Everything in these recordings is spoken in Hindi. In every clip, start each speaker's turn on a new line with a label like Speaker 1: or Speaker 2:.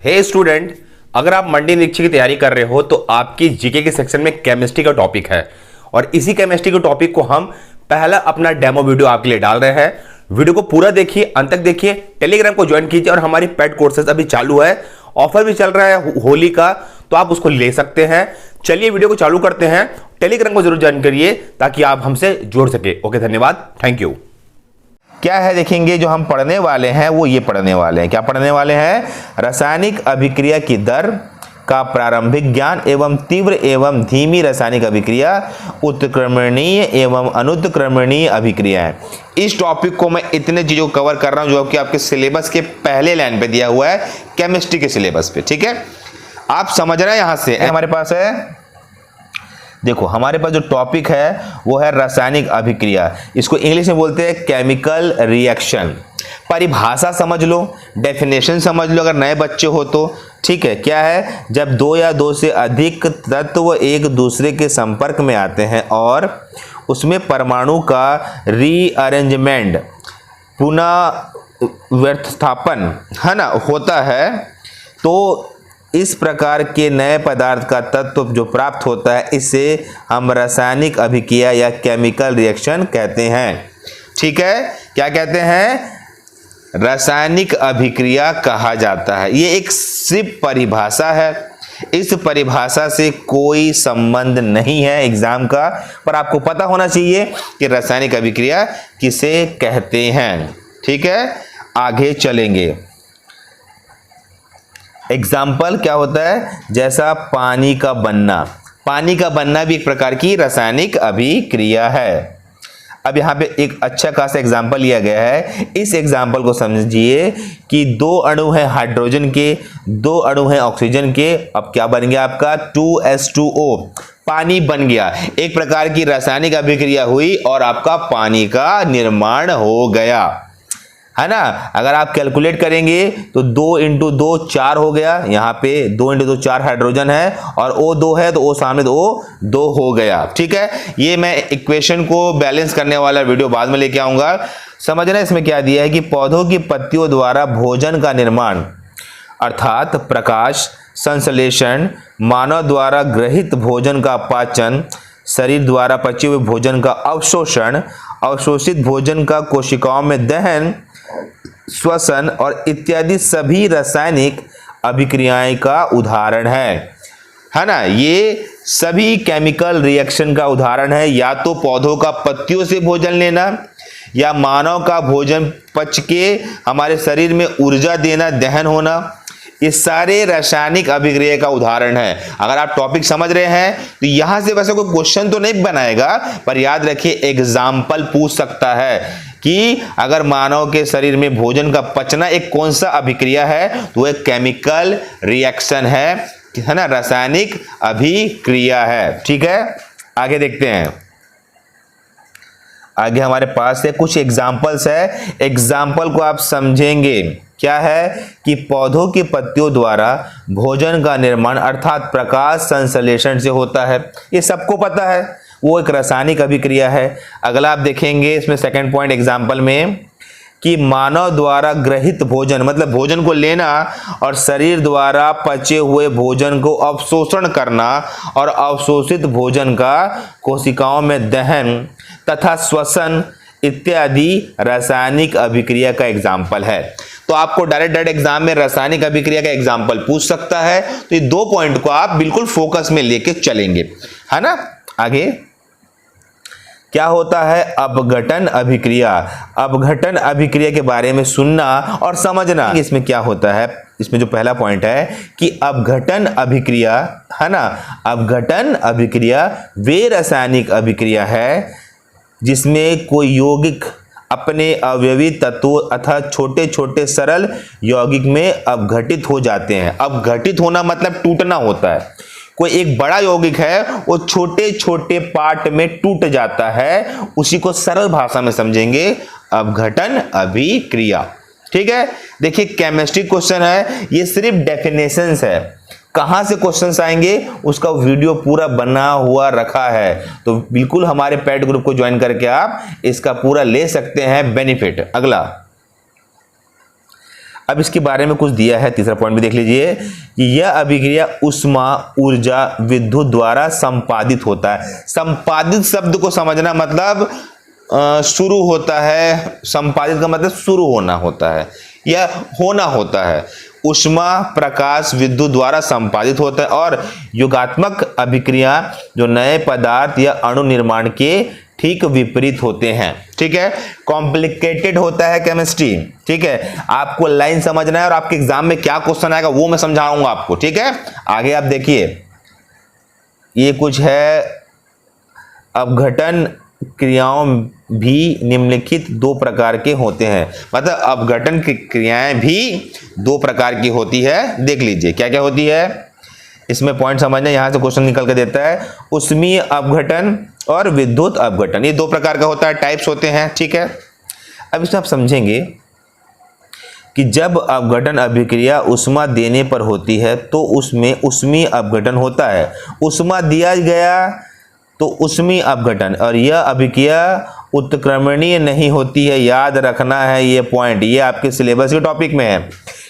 Speaker 1: हे स्टूडेंट, अगर आप मंडी निरीक्षक की तैयारी कर रहे हो तो आपकी जीके के सेक्शन में केमिस्ट्री का टॉपिक है और इसी केमिस्ट्री के टॉपिक को हम पहला अपना डेमो वीडियो आपके लिए डाल रहे हैं। वीडियो को पूरा देखिए, अंत तक देखिए, टेलीग्राम को ज्वाइन कीजिए और हमारी पेड कोर्सेज अभी चालू है, ऑफर भी चल रहा है होली का, तो आप उसको ले सकते हैं। चलिए वीडियो को चालू करते हैं। टेलीग्राम को जरूर ज्वाइन करिए ताकि आप हमसे जुड़ सके। ओके, धन्यवाद, थैंक यू।
Speaker 2: क्या है देखेंगे, जो हम पढ़ने वाले हैं वो ये पढ़ने वाले हैं। क्या पढ़ने वाले हैं? रासायनिक अभिक्रिया की दर का प्रारंभिक ज्ञान एवं तीव्र एवं धीमी रासायनिक अभिक्रिया, उत्क्रमणीय एवं अनुत्क्रमणीय अभिक्रियाएं। इस टॉपिक को मैं इतने चीजों को कवर कर रहा हूं जो कि आपके सिलेबस के पहले लाइन पे दिया हुआ है, केमिस्ट्री के सिलेबस पे। ठीक है, आप समझ रहे हैं। यहां से हमारे पास है, देखो हमारे पास जो टॉपिक है वो है रासायनिक अभिक्रिया। इसको इंग्लिश में बोलते हैं केमिकल रिएक्शन। परिभाषा समझ लो, डेफिनेशन समझ लो अगर नए बच्चे हो तो। ठीक है, क्या है? जब दो या दो से अधिक तत्व एक दूसरे के संपर्क में आते हैं और उसमें परमाणु का रीअरेंजमेंट, पुनः व्यवस्थापन है ना, होता है, तो इस प्रकार के नए पदार्थ का तत्व जो प्राप्त होता है इसे हम रासायनिक अभिक्रिया या केमिकल रिएक्शन कहते हैं। ठीक है, क्या कहते हैं? रासायनिक अभिक्रिया कहा जाता है। ये एक सिर्फ परिभाषा है, इस परिभाषा से कोई संबंध नहीं है एग्जाम का, पर आपको पता होना चाहिए कि रासायनिक अभिक्रिया किसे कहते हैं। ठीक है, आगे चलेंगे। एग्जाम्पल क्या होता है? जैसा पानी का बनना। पानी का बनना भी एक प्रकार की रासायनिक अभिक्रिया है। अब यहाँ पे एक अच्छा खासा एग्जाम्पल लिया गया है। इस एग्जाम्पल को समझिए कि दो अणु हैं हाइड्रोजन के, दो अणु हैं ऑक्सीजन के। अब क्या बन गया आपका? 2H2O, पानी बन गया। एक प्रकार की रासायनिक अभिक्रिया हुई और आपका पानी का निर्माण हो गया, है ना। अगर आप कैलकुलेट करेंगे तो 2 × 2 4 हो गया। यहाँ पे 2 × 2 4 हाइड्रोजन है और O2 है तो O सामने तो O2 हो गया। ठीक है, ये मैं इक्वेशन को बैलेंस करने वाला वीडियो बाद में लेके आऊंगा। समझना इसमें क्या दिया है कि पौधों की पत्तियों द्वारा भोजन का निर्माण अर्थात प्रकाश संश्लेषण, मानव द्वारा ग्रहित भोजन का पाचन, शरीर द्वारा पचे हुए भोजन का अवशोषण, अवशोषित भोजन का कोशिकाओं में दहन, श्वसन और इत्यादि सभी रासायनिक अभिक्रियाएं का उदाहरण है ना। ये सभी केमिकल रिएक्शन का उदाहरण है। या तो पौधों का पत्तियों से भोजन लेना या मानव का भोजन पच के हमारे शरीर में ऊर्जा देना, दहन होना, ये सारे रासायनिक अभिक्रिया का उदाहरण है। अगर आप टॉपिक समझ रहे हैं तो यहां से वैसे कोई क्वेश्चन तो नहीं बनाएगा, पर याद रखिए एग्जाम्पल पूछ सकता है कि अगर मानव के शरीर में भोजन का पचना एक कौन सा अभिक्रिया है, तो वो एक केमिकल रिएक्शन है ना, रासायनिक अभिक्रिया है। ठीक है, आगे देखते हैं। आगे हमारे पास है कुछ एग्जाम्पल्स है, एग्जाम्पल को आप समझेंगे। क्या है कि पौधों की पत्तियों द्वारा भोजन का निर्माण अर्थात प्रकाश संश्लेषण से होता है, ये सबको पता है, वो एक रासायनिक अभिक्रिया है। अगला आप देखेंगे इसमें सेकंड पॉइंट एग्जाम्पल में कि मानव द्वारा ग्रहित भोजन, मतलब भोजन को लेना और शरीर द्वारा पचे हुए भोजन को अवशोषण करना और अवशोषित भोजन का कोशिकाओं में दहन तथा श्वसन इत्यादि रासायनिक अभिक्रिया का एग्जाम्पल है। तो आपको डायरेक्ट एग्जाम में रासायनिक अभिक्रिया का एग्जाम्पल पूछ सकता है, तो ये दो पॉइंट को आप बिल्कुल फोकस में लेके चलेंगे, है ना। आगे क्या होता है? अपघटन अभिक्रिया। अपघटन अभिक्रिया के बारे में सुनना और समझना। इसमें क्या होता है? इसमें जो पहला पॉइंट है कि अपघटन अभिक्रिया, है ना, अपघटन अभिक्रिया वे रासायनिक अभिक्रिया है जिसमें कोई यौगिक अपने अवयवी तत्वों अथवा छोटे छोटे सरल यौगिक में अपघटित हो जाते हैं। अपघटित होना मतलब टूटना होता है। कोई एक बड़ा यौगिक है वो छोटे छोटे पार्ट में टूट जाता है, उसी को सरल भाषा में समझेंगे अपघटन अभिक्रिया। ठीक है, देखिए केमिस्ट्री क्वेश्चन है, ये सिर्फ डेफिनेशंस है। कहां से क्वेश्चंस आएंगे उसका वीडियो पूरा बना हुआ रखा है, तो बिल्कुल हमारे पेड ग्रुप को ज्वाइन करके आप इसका पूरा ले सकते हैं बेनिफिट। अगला अब इसके बारे में कुछ दिया है, तीसरा पॉइंट भी देख लीजिए कि यह अभिक्रिया ऊष्मा ऊर्जा विद्युत द्वारा संपादित होता है। संपादित शब्द को समझना मतलब शुरू होता है, संपादित का मतलब शुरू होना होता है या होना होता है। ऊष्मा प्रकाश विद्युत द्वारा संपादित होता है और योगात्मक अभिक्रिया जो नए पदार्थ या अणु निर्माण के ठीक विपरीत होते हैं। ठीक है, कॉम्प्लिकेटेड होता है केमिस्ट्री। ठीक है, आपको लाइन समझना है और आपके एग्जाम में क्या क्वेश्चन आएगा वो मैं समझाऊंगा आपको। ठीक है, आगे आप देखिए, ये कुछ है, अपघटन क्रियाओं भी निम्नलिखित दो प्रकार के होते हैं। मतलब अपघटन की क्रियाएं भी दो प्रकार की होती है। देख लीजिए क्या क्या होती है, इसमें पॉइंट समझना, यहां से क्वेश्चन निकल के देता है। ऊष्मीय अपघटन और विद्युत अपघटन, ये दो प्रकार का होता है, टाइप्स होते हैं। ठीक है, अब इसमें आप समझेंगे कि जब अपघटन अभिक्रिया ऊष्मा देने पर होती है तो उसमें ऊष्मीय अपघटन होता है। ऊष्मा दिया गया तो ऊष्मीय अपघटन, और यह अभिक्रिया उत्क्रमणीय नहीं होती है। याद रखना है ये पॉइंट, ये आपके सिलेबस के टॉपिक में है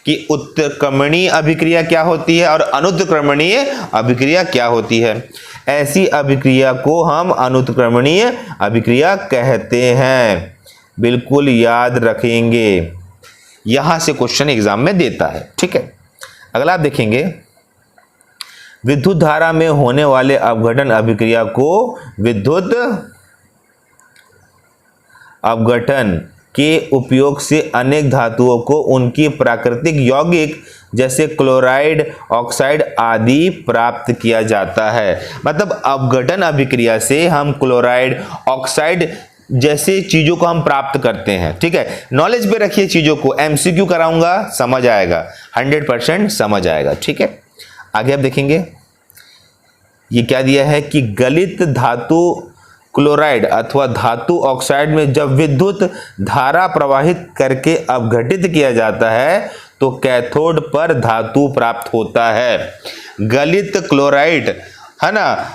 Speaker 2: कि उत्क्रमणीय अभिक्रिया क्या होती है और अनुत्क्रमणीय अभिक्रिया क्या होती है। ऐसी अभिक्रिया को हम अनुत्क्रमणीय अभिक्रिया कहते हैं। बिल्कुल याद रखेंगे, यहां से क्वेश्चन एग्जाम में देता है। ठीक है, अगला आप देखेंगे, विद्युत धारा में होने वाले अपघटन अभिक्रिया को विद्युत अपघटन के उपयोग से अनेक धातुओं को उनकी प्राकृतिक यौगिक जैसे क्लोराइड, ऑक्साइड आदि प्राप्त किया जाता है। मतलब अपघटन अभिक्रिया से हम क्लोराइड, ऑक्साइड जैसे चीजों को हम प्राप्त करते हैं। ठीक है, नॉलेज पे रखिए चीजों को, एमसीक्यू कराऊंगा, समझ आएगा, 100% समझ आएगा। ठीक है, आगे आप देखेंगे, ये क्या दिया है कि गलित धातु क्लोराइड अथवा धातु ऑक्साइड में जब विद्युत धारा प्रवाहित करके अपघटित किया जाता है तो कैथोड पर धातु प्राप्त होता है। गलित क्लोराइड है ना,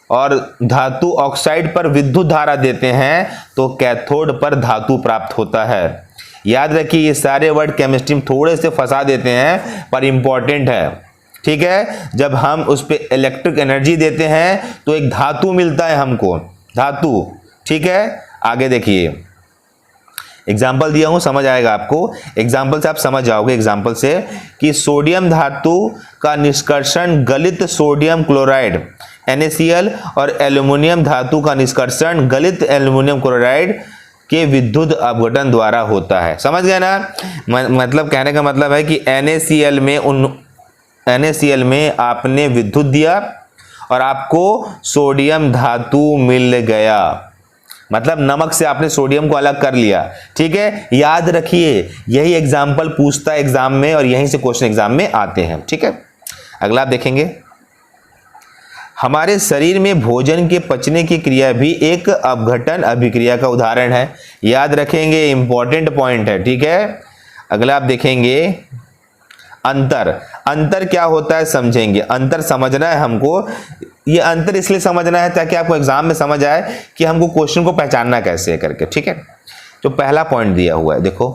Speaker 2: और धातु ऑक्साइड पर विद्युत धारा देते हैं तो कैथोड पर धातु प्राप्त होता है। याद रखिए, ये सारे वर्ड केमिस्ट्री में थोड़े से फंसा देते हैं पर इंपॉर्टेंट है। ठीक है, जब हम उस पर इलेक्ट्रिक एनर्जी देते हैं तो एक धातु मिलता है हमको, धातु। ठीक है, आगे देखिए, एग्जाम्पल दिया हूं, समझ आएगा आपको, एग्जाम्पल से आप समझ जाओगे। एग्जाम्पल से कि सोडियम धातु का निष्कर्षण गलित सोडियम क्लोराइड NaCl और एल्यूमिनियम धातु का निष्कर्षण गलित एल्यूमिनियम क्लोराइड के विद्युत अपघटन द्वारा होता है। समझ गए ना, मतलब कहने का मतलब है कि NaCl में आपने विद्युत दिया और आपको सोडियम धातु मिल गया, मतलब नमक से आपने सोडियम को अलग कर लिया। ठीक है, याद रखिए, यही एग्जाम्पल पूछता है एग्जाम में और यहीं से क्वेश्चन एग्जाम में आते हैं। ठीक है, अगला आप देखेंगे, हमारे शरीर में भोजन के पचने की क्रिया भी एक अपघटन अभिक्रिया का उदाहरण है। याद रखेंगे, इंपॉर्टेंट पॉइंट है। ठीक है, अगला आप देखेंगे, अंतर क्या होता है समझेंगे। अंतर समझना है हमको, ये अंतर इसलिए समझना है ताकि आपको एग्जाम में समझ आए कि हमको क्वेश्चन को पहचानना कैसे है करके। ठीक है, तो पहला पॉइंट दिया हुआ है, देखो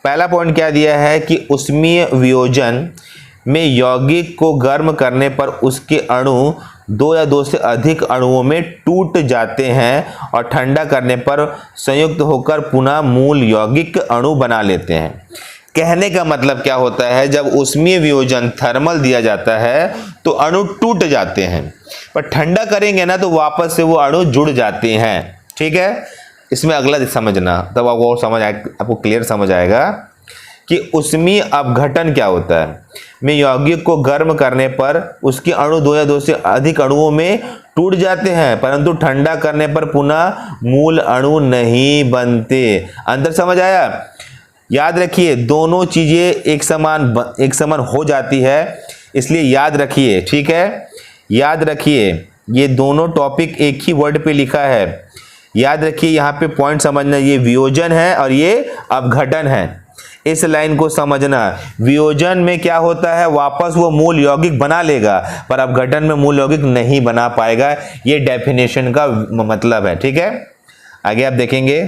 Speaker 2: पहला पॉइंट क्या दिया है कि ऊष्मीय वियोजन में यौगिक को गर्म करने पर उसके अणु दो या दो से अधिक अणुओं में टूट जाते हैं और ठंडा करने पर संयुक्त होकर पुनः मूल यौगिक अणु बना लेते हैं। कहने का मतलब क्या होता है, जब ऊष्मीय वियोजन थर्मल दिया जाता है तो अणु टूट जाते हैं, पर ठंडा करेंगे ना तो वापस से वो अणु जुड़ जाते हैं। ठीक है, इसमें अगला समझना, तब आपको समझ आए, आपको क्लियर समझ आएगा कि ऊष्मीय अपघटन क्या होता है। में यौगिक को गर्म करने पर उसके अणु दो या दो से अधिक अणुओं में टूट जाते हैं, परंतु ठंडा करने पर पुनः मूल अणु नहीं बनते। अंतर समझ आया? याद रखिए, दोनों चीजें एक समान हो जाती है, इसलिए याद रखिए। ठीक है, याद रखिए, ये दोनों टॉपिक एक ही वर्ड पे लिखा है। याद रखिए, यहाँ पे पॉइंट समझना, ये वियोजन है और ये अपघटन है। इस लाइन को समझना, वियोजन में क्या होता है, वापस वो मूल यौगिक बना लेगा, पर अपघटन में मूल यौगिक नहीं बना पाएगा। ये डेफिनेशन का मतलब है। ठीक है, आगे आप देखेंगे,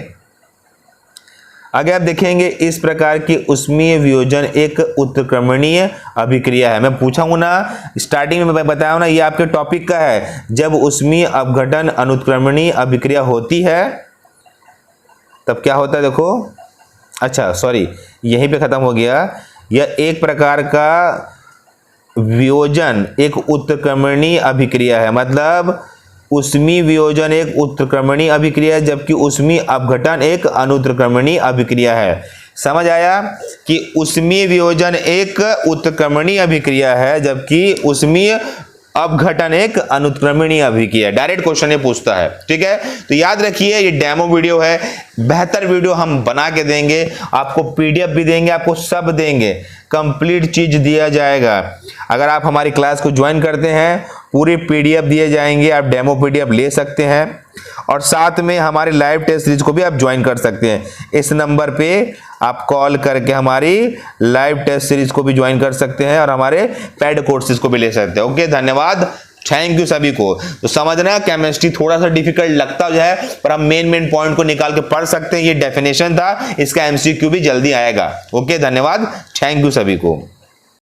Speaker 2: आगे आप देखेंगे इस प्रकार की उष्मीय वियोजन एक उत्क्रमणीय अभिक्रिया है। मैं पूछा हूं ना, स्टार्टिंग में मैं बताया हूं ना, ये आपके टॉपिक का है। जब उष्मीय अपघटन अनुत्क्रमणीय अभिक्रिया होती है तब क्या होता है, देखो, अच्छा सॉरी, यहीं पे खत्म हो गया। यह एक प्रकार का वियोजन एक उत्क्रमणीय अभिक्रिया है, मतलब उष्मीय वियोजन एक उत्क्रमणीय अभिक्रिया है, जबकि उष्मीय अपघटन एक अनुत्क्रमणीय अभिक्रिया है। समझ आया कि उष्मीय वियोजन एक उत्क्रमणीय अभिक्रिया है, जबकि उष्मीय अपघटन एक अनुत्क्रमणीय अभिक्रिया। डायरेक्ट क्वेश्चन ये पूछता है, ठीक है। तो याद रखिए ये डेमो वीडियो है, बेहतर वीडियो हम बना के देंगे, आपको पीडीएफ भी देंगे, आपको सब देंगे, कंप्लीट चीज दिया जाएगा। अगर आप हमारी क्लास को ज्वाइन करते हैं पूरी पीडीएफ दिए जाएंगे, आप डेमो पीडीएफ ले सकते हैं और साथ में हमारे लाइव टेस्ट सीरीज को भी आप ज्वाइन कर सकते हैं। इस नंबर पे आप कॉल करके हमारी लाइव टेस्ट सीरीज को भी ज्वाइन कर सकते हैं और हमारे पेड कोर्सेज को भी ले सकते हैं। ओके, धन्यवाद, थैंक यू सभी को। तो समझना केमिस्ट्री थोड़ा सा डिफिकल्ट लगता है, पर हम मेन पॉइंट को निकाल के पढ़ सकते हैं। ये डेफिनेशन था, इसका एमसीक्यू भी जल्दी आएगा। ओके, धन्यवाद, थैंक यू सभी को।